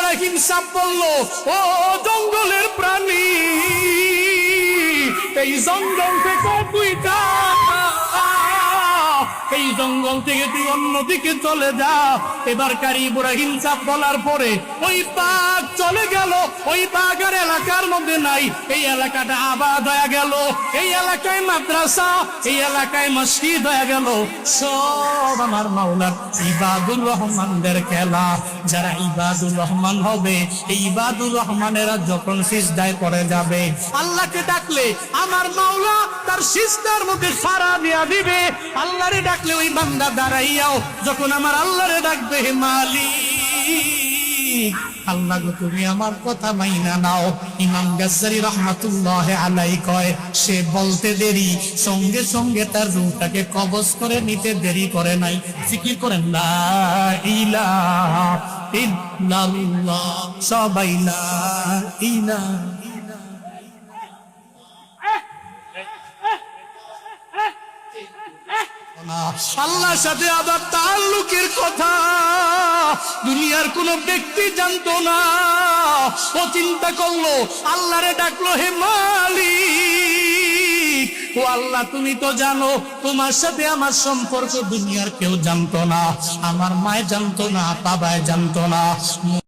ইব্রাহিম সাপ বলল, ও জঙ্গলের প্রাণী, এই জঙ্গল থেকে তুই যা, এই জঙ্গল থেকে তুই অন্যদিকে চলে যা। এবারকার ইব্রাহিম সাপ বলার পরে ওই বাঘ চলে গেল। ওই বাঘ আর এলাকার মধ্যে নাই। এই এলাকাটা আবাদ হয়ে গেল, এই এলাকায় মাদ্রাসা, এই এলাকায় মসজিদ হয়ে গেল। সব আমার মাওলার ইবাদুর রহমানদের খেলা। যারা ইবাদুর রহমান হবে, এই ইবাদুর রহমানেরা যখন সিজদায় পড়ে যাবে, আল্লাহকে ডাকলে আমার মাওলা তার সিজদার মধ্যে সাড়া দিয়া দিবে। আল্লাহরে ডাকলে ওই বান্দা দাঁড়াইয়াও যখন আমার আল্লাহরে ডাকবে, হে মালিক, আল্লাহ গো তুমি আমার কথা মাইনা নাও। ইমাম গাজ্জালি রাহমাতুল্লাহি আলাইহি কয়, সে বলতে দেরি, সঙ্গে সঙ্গে তার রূহটাকে কবজ করে নিতে দেরি করে নাই। জিকির করেন লা ইলাহা ইল্লাল্লাহ, সবাই লা ইলাহা। আল্লাহর সাথে আবার তাআল্লুকের কথা দুনিয়ার কোন ব্যক্তি জানতো না। ও চিন্তা করলো, আল্লাহরে ডাকলো, হে মালিক, ও আল্লাহ তুমি তো জানো তোমার সাথে আমার সম্পর্ক দুনিয়ার কেউ জানতো না। আমার মায়ে জানতো না, বাবায় জানতো না।